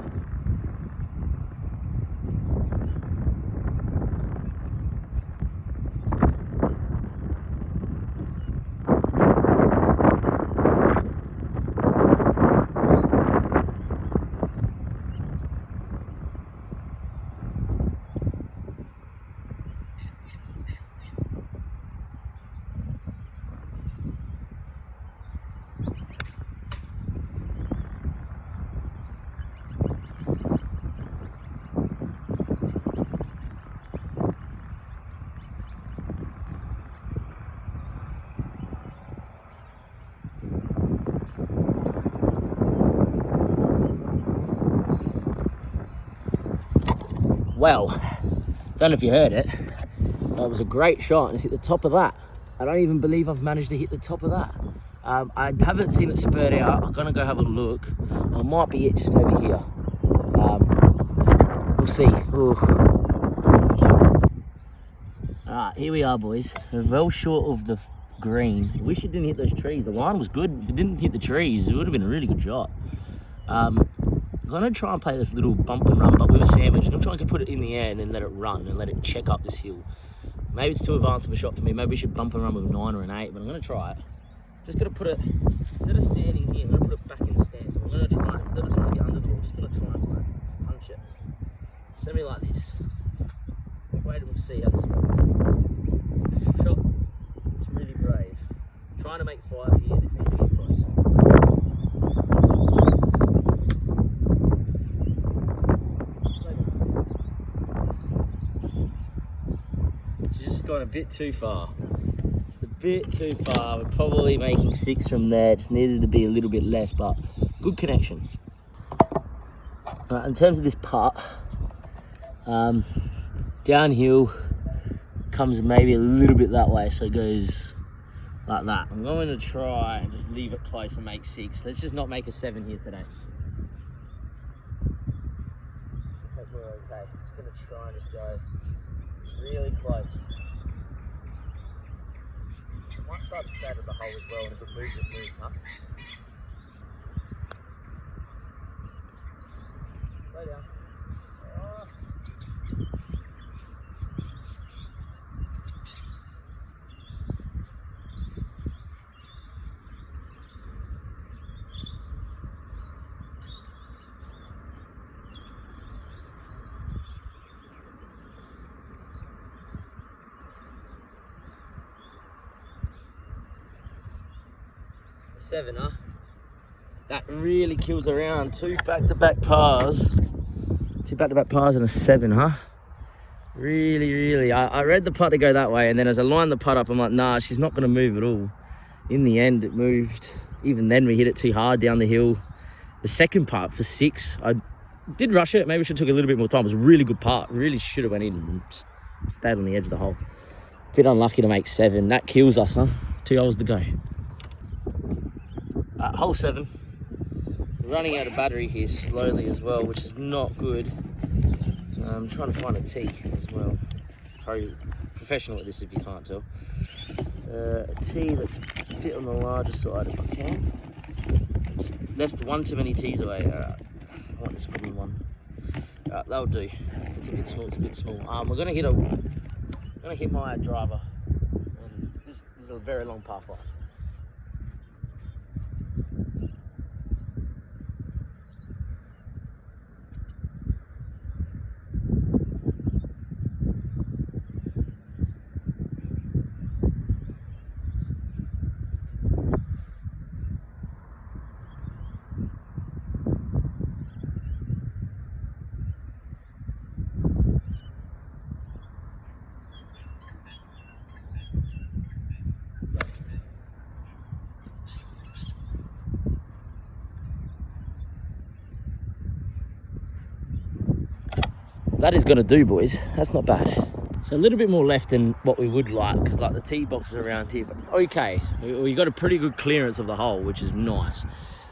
Well, don't know if you heard it. It was a great shot and it's hit the top of that. I don't even believe I've managed to hit the top of that. I haven't seen it spurt out. I'm gonna go have a look. It might be it just over here. We'll see. Alright, here we are, boys. We're well short of the green. I wish it didn't hit those trees. The line was good. If it didn't hit the trees, it would have been a really good shot. I'm gonna try and play this little bump and run, but with a sandwich. I'm gonna try and put it in the air and then let it run and let it check up this hill. Maybe it's too advanced of a shot for me. Maybe we should bump and run with a 9 or an 8, but I'm gonna try it. Just gonna put it, instead of standing here, I'm gonna put it back in the stance. I'm gonna try, instead of trying to get under the ball, I'm just gonna try and punch it. Semi like this. Wait and we'll see how this goes. Shot. It's really brave. I'm trying to make 5 here. This needs to get close. She's just gone a bit too far. Just a bit too far. We're probably making 6 from there. Just needed to be a little bit less, but good connection. In terms of this putt, downhill comes maybe a little bit that way, so it goes like that. I'm going to try and just leave it close and make 6. Let's just not make a 7 here today. Hope we're okay. Just going to try and just go really close. I might start to shatter the hole as well, and if it moves, huh? Slow down. Oh. A 7, huh? That really kills around. 2 back-to-back pars. 2 back-to-back pars and a 7, huh? Really. I read the putt to go that way, and then as I lined the putt up, I'm like, nah, she's not going to move at all. In the end, it moved. Even then, we hit it too hard down the hill. The second putt for 6, I did rush it. Maybe I should have took a little bit more time. It was a really good putt. Really should have went in and stayed on the edge of the hole. Bit unlucky to make 7. That kills us, huh? 2 holes to go. Hole 7. We're running out of battery here slowly as well, which is not good. I'm trying to find a tee as well. Probably professional at this if you can't tell. A tee that's a bit on the larger side if I can. Just left one too many tees away. I want this green one. That'll do. It's a bit small. We're gonna hit my driver. And this is a very long par 5. that is going to do, boys. That's not bad. So a little bit more left than what we would like, because like the tee box is around here, but it's okay. We got a pretty good clearance of the hole, which is nice.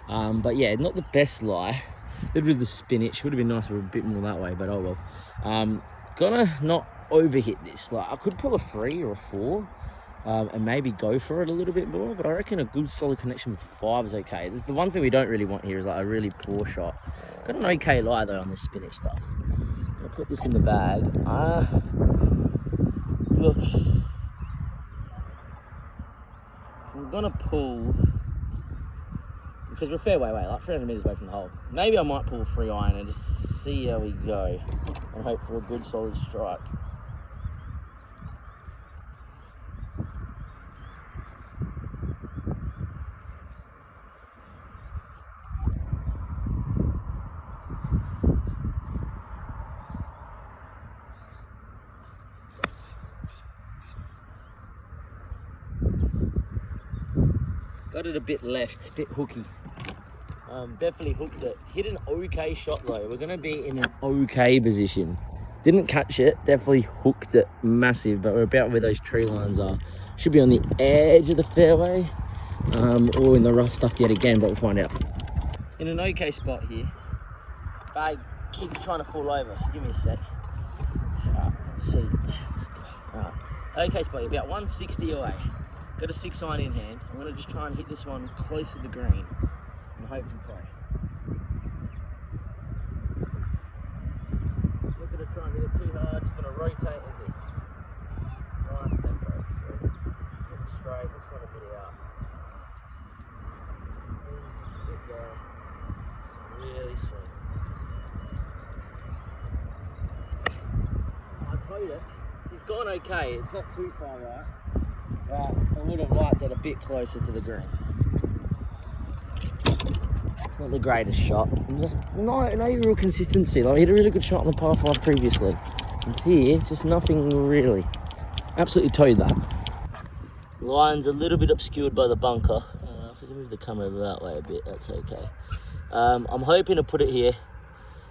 But yeah, not the best lie. A little bit of the spinach. Would have been nice if we were a bit more that way, but oh well. Gonna not overhit this. Like I could pull a 3 or a 4. And maybe go for it a little bit more, but I reckon a good solid connection with 5 is okay. That's the one thing we don't really want here, is like a really poor shot. Got an okay lie though on this spinach stuff. I'll put this in the bag. Look, I'm gonna pull, because we're fairway away, like 300 meters away from the hole. Maybe I might pull a 3 iron and just see how we go and hope for a good solid strike. Got it a bit left, a bit hooky. Definitely hooked it. Hit an okay shot though. We're gonna be in an okay position. Didn't catch it, definitely hooked it massive, but we're about where those tree lines are. Should be on the edge of the fairway, or in the rough stuff yet again, but we'll find out. In an okay spot here. Bag keeps trying to fall over, so give me a sec. Alright, let's see. Let's go. Alright. Okay spot here, about 160 away. Got a 6 iron in hand. I'm going to just try and hit this one close to the green and hope and pray. Not going to try and hit it too hard, just going to rotate a bit. Nice tempo. So, hit it straight, just want to hit it out. Hit down. Really slim. I told you, he's gone okay. It's not too far right. Right, I would have liked it a bit closer to the green. It's not the greatest shot. Just no real consistency. Like, I hit a really good shot on the par 5 previously. And here, just nothing really. Absolutely towed that. Line's a little bit obscured by the bunker. If we can move the camera that way a bit, that's okay. I'm hoping to put it here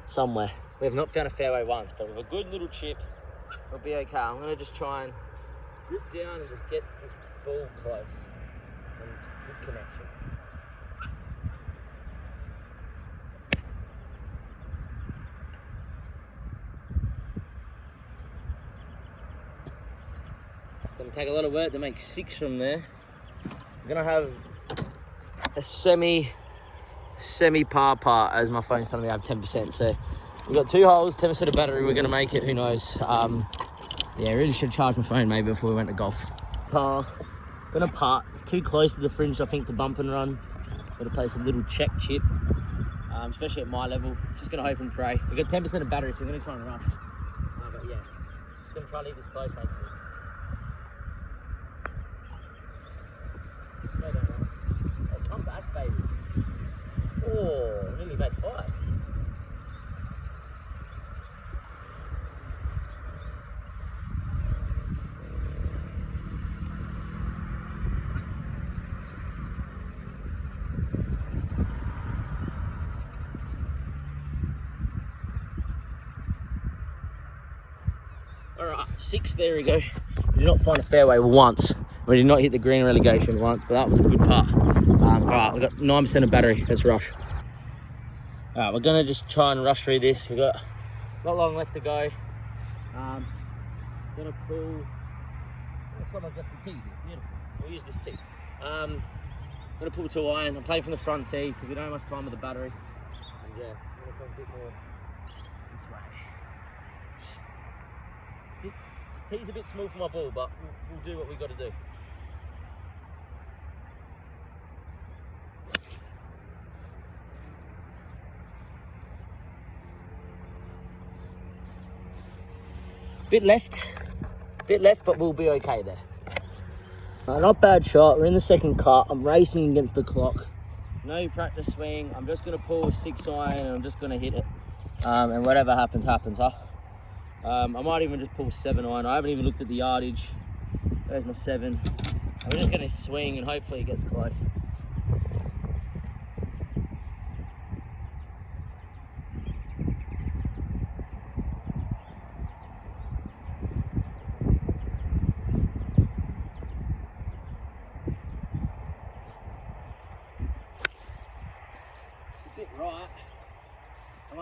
somewhere. We have not found a fairway once, but with a good little chip, we'll be okay. I'm going to just try and grip down and just get this ball close and good connection. It's going to take a lot of work to make 6 from there. I'm going to have a semi par as my phone's telling me I have 10%. So we've got 2 holes, 10% of battery. We're going to make it. Who knows? Yeah, really should charge my phone maybe before we went to golf. Par, gonna putt. It's too close to the fringe, I think, to bump and run. Gotta place a little check chip, especially at my level. Just gonna hope and pray. We've got 10% of battery, so we're gonna try and rush. But yeah, just gonna try and leave this close, makes it. No, don't run. Oh, come back, baby. Oh, nearly made 5. Alright, 6, there we go. We did not find a fairway once. We did not hit the green relegation once, but that was a good putt. Alright, we've got 9% of battery. Let's rush. Alright, we're going to just try and rush through this. We've got not long left to go. Going to pull... Oh, someone's left the tee here. Beautiful. We'll use this tee. Going to pull 2 iron. I'm playing from the front tee because we don't have much time with the battery. And yeah, I'm going to go a bit more this way. Tee's a bit small for my ball, but we'll do what we've got to do. Bit left, but we'll be okay there. Not bad shot. We're in the second cut. I'm racing against the clock. No practice swing. I'm just going to pull a 6 iron and I'm just going to hit it. And whatever happens, happens, huh? I might even just pull 7 iron. I haven't even looked at the yardage. There's my 7. I'm just going to swing and hopefully it gets close.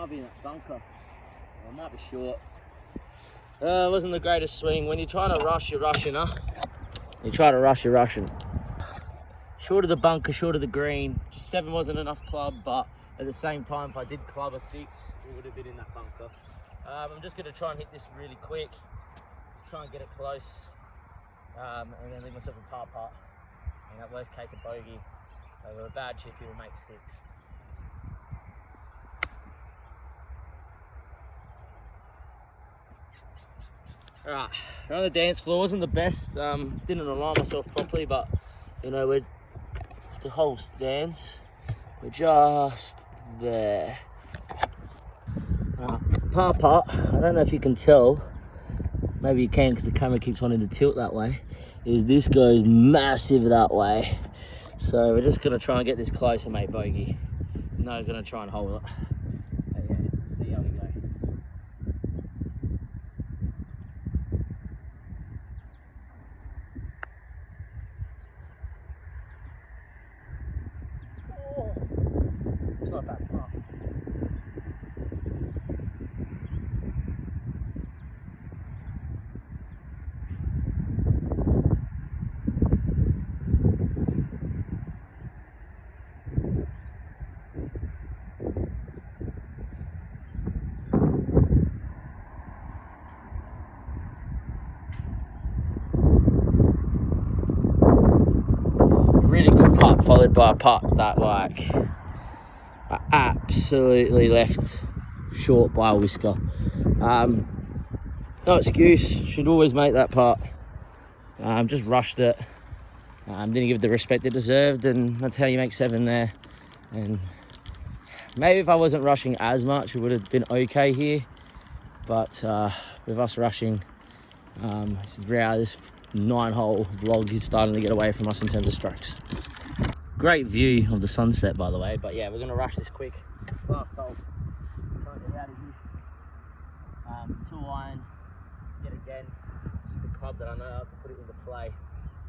might be in that bunker. Or it might be short. It wasn't the greatest swing. When you're trying to rush, you're rushing, huh? You try to rush, you're rushing. Short of the bunker, short of the green. Just 7 wasn't enough club, but at the same time, if I did club a 6, we would have been in that bunker. I'm just going to try and hit this really quick. Try and get it close. And then leave myself a par putt. And at worst case, a bogey. Over a bad chip, he'll make 6. Alright, we're on the dance floor. Wasn't the best. Didn't align myself properly, but you know, we're the whole stands. We're just there. Par putt. I don't know if you can tell. Maybe you can because the camera keeps wanting to tilt that way. Is this goes massive that way. So we're just gonna try and get this close and make bogey. No, gonna try and hold it. But yeah, see how we go. Oh, it's not a bad putt. Really good putt followed by a putt that like I absolutely left short by a whisker. No excuse, should always make that putt. Just rushed it. Didn't give it the respect it deserved, and that's how you make 7 there. And maybe if I wasn't rushing as much, it would have been okay here. But with us rushing, this 9-hole vlog is starting to get away from us in terms of strokes. Great view of the sunset, by the way, but yeah, we're gonna rush this quick. Last hole, try and get out of here. 2-iron, yet again, just a club that I know I can put it into play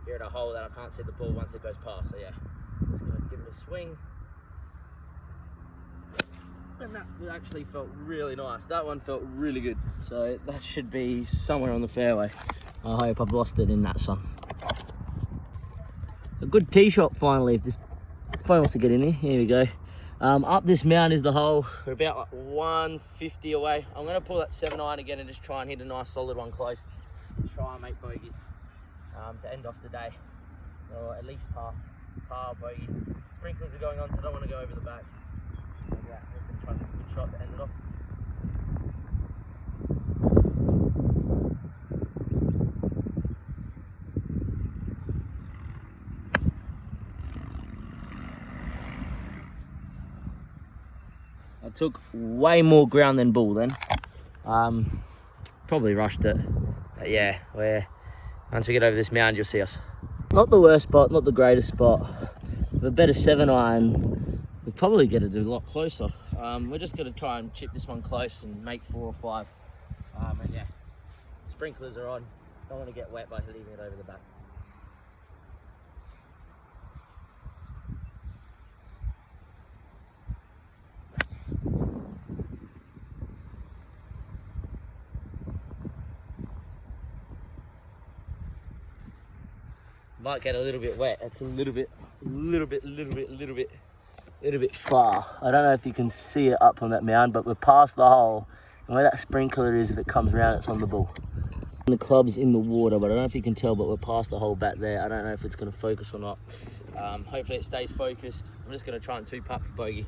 here at a hole that I can't see the ball once it goes past, so yeah, just gonna give it a swing. And that actually felt really nice. That one felt really good, so that should be somewhere on the fairway. I hope I've lost it in that sun. A good tee shot finally, if this phone wants to get in here. Here we go. Up this mound is the hole. We're about like 150 away. I'm going to pull that 7-iron again and just try and hit a nice solid one close. Try and make bogey to end off the day. Or at least par bogey. Sprinklers are going on, so I don't want to go over the back. But yeah, I'm just going to try and get a good shot to end it off. I took way more ground than ball then. Probably rushed it. But yeah, once we get over this mound, you'll see us. Not the worst spot, not the greatest spot. With a better 7-iron, we'll probably get it a lot closer. We're just gonna try and chip this one close and make 4 or 5. And yeah, sprinklers are on. Don't want to get wet by leaving it over the back. Might get a little bit wet. It's a little bit far. I don't know if you can see it up on that mound, but we're past the hole. And where that sprinkler is, if it comes around, it's on the ball. And the club's in the water, but I don't know if you can tell, but we're past the hole back there. I don't know if it's going to focus or not. Hopefully it stays focused. I'm just going to try and 2-putt for bogey.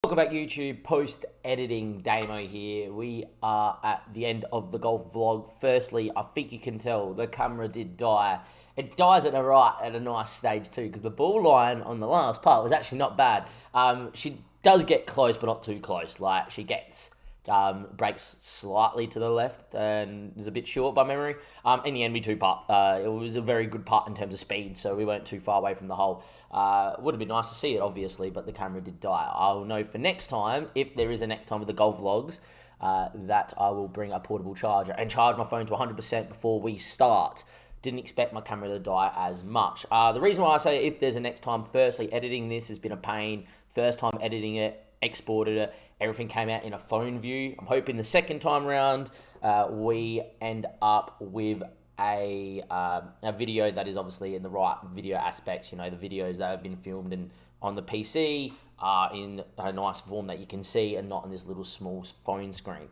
Welcome back YouTube, post-editing Damo here. We are at the end of the golf vlog. Firstly, I think you can tell the camera did die. It dies at a nice stage too, because the ball line on the last part was actually not bad. She does get close, but not too close. Like, she gets Brakes slightly to the left and was a bit short by memory. In the end, we two-putt. It was a very good putt in terms of speed, so we weren't too far away from the hole. Would have been nice to see it, obviously, but the camera did die. I'll know for next time, if there is a next time with the golf vlogs, that I will bring a portable charger and charge my phone to 100% before we start. Didn't expect my camera to die as much. The reason why I say if there's a next time, firstly, editing this has been a pain. First time editing it, exported it, everything came out in a phone view. I'm hoping the second time round we end up with a video that is obviously in the right video aspects. You know, the videos that have been filmed on the PC are in a nice form that you can see and not on this little small phone screen.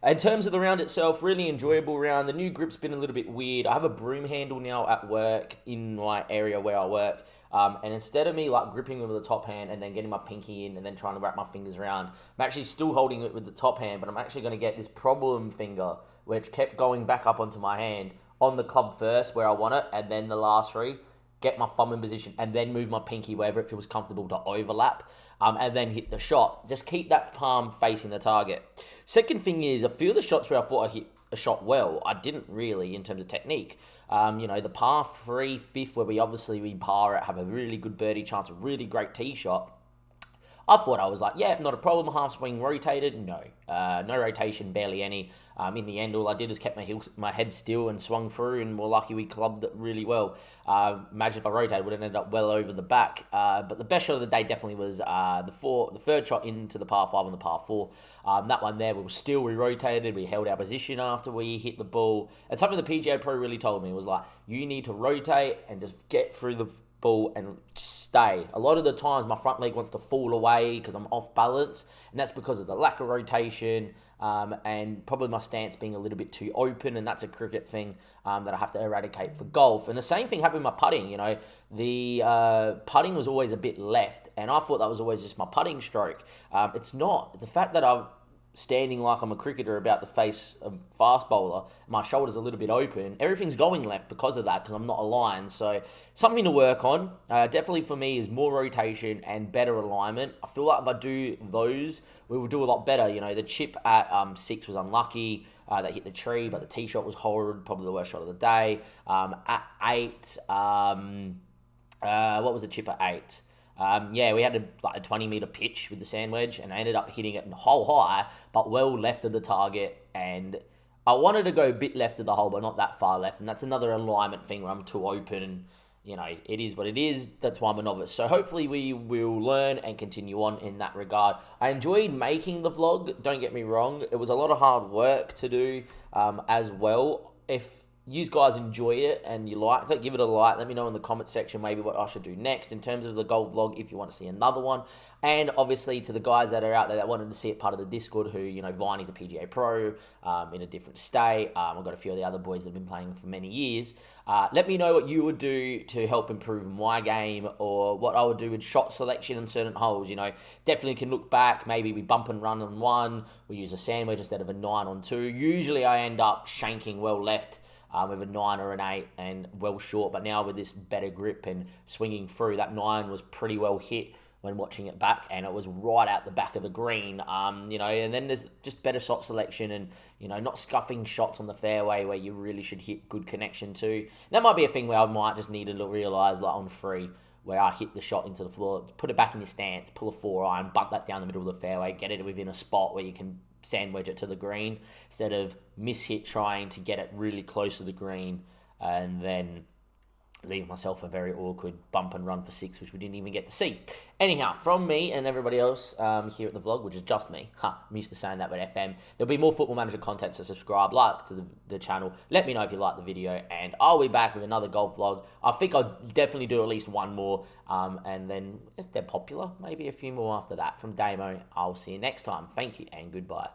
In terms of the round itself, really enjoyable round. The new grip's been a little bit weird. I have a broom handle now at work in my area where I work. And instead of me like gripping with the top hand and then getting my pinky in and then trying to wrap my fingers around, I'm actually still holding it with the top hand, but I'm actually going to get this problem finger, which kept going back up onto my hand, on the club first where I want it, and then the last three, get my thumb in position, and then move my pinky wherever it feels comfortable to overlap, and then hit the shot. Just keep that palm facing the target. Second thing is, a few of the shots where I thought I hit a shot well, I didn't really in terms of technique. The par 3, 5th, where we par it, have a really good birdie chance, a really great tee shot. I thought I was like, yeah, not a problem. Half swing rotated. No rotation, barely any. In the end, all I did is kept my head still and swung through, and we're lucky we clubbed it really well. Imagine if I rotated, would have ended up well over the back. But the best shot of the day definitely was the third shot into the par 5 on the par 4. That one there, we rotated. We held our position after we hit the ball. And something the PGA Pro really told me was like, you need to rotate and just get through the ball and stay. A lot of the times my front leg wants to fall away because I'm off balance, and that's because of the lack of rotation and probably my stance being a little bit too open, and that's a cricket thing that I have to eradicate for golf. And the same thing happened with my putting. You know, the putting was always a bit left, and I thought that was always just my putting stroke. It's not. The fact that I've standing like I'm a cricketer about to face a fast bowler, my shoulder's a little bit open, everything's going left because of that, because I'm not aligned. So something to work on. Definitely for me is more rotation and better alignment. I feel like if I do those, we will do a lot better. You know, the chip at 6 was unlucky. That hit the tree, but the tee shot was horrid, probably the worst shot of the day. At 8, what was the chip at 8? We had a 20-meter pitch with the sand wedge, and I ended up hitting it in hole high, but well left of the target. And I wanted to go a bit left of the hole, but not that far left. And that's another alignment thing where I'm too open, and you know, it is what it is. That's why I'm a novice. So hopefully we will learn and continue on in that regard. I enjoyed making the vlog. Don't get me wrong. It was a lot of hard work to do as well. If you guys enjoy it and you like it, give it a like. Let me know in the comment section maybe what I should do next in terms of the golf vlog if you want to see another one. And obviously to the guys that are out there that wanted to see it part of the Discord, who, you know, Viney's a PGA Pro in a different state. I've got a few of the other boys that have been playing for many years. Let me know what you would do to help improve my game, or what I would do with shot selection in certain holes. You know, definitely can look back. Maybe we bump and run on 1. We use a sandwich instead of a 9 on 2. Usually I end up shanking well left with a 9 or an 8 and well short. But now with this better grip and swinging through, that 9 was pretty well hit when watching it back, and it was right out the back of the green. And then there's just better shot selection and, you know, not scuffing shots on the fairway where you really should hit good connection to. That might be a thing where I might just need to realise, like on 3, where I hit the shot into the floor, put it back in your stance, pull a 4-iron, bunt that down the middle of the fairway, get it within a spot where you can sandwich it to the green, instead of miss-hit trying to get it really close to the green and then leave myself a very awkward bump and run for 6, which we didn't even get to see. Anyhow, from me and everybody else here at the vlog, which is just me. I'm used to saying that with FM. There'll be more Football Manager content, so subscribe, like to the channel. Let me know if you like the video, and I'll be back with another golf vlog. I think I'll definitely do at least one more, and then if they're popular, maybe a few more after that. From Damo, I'll see you next time. Thank you and goodbye.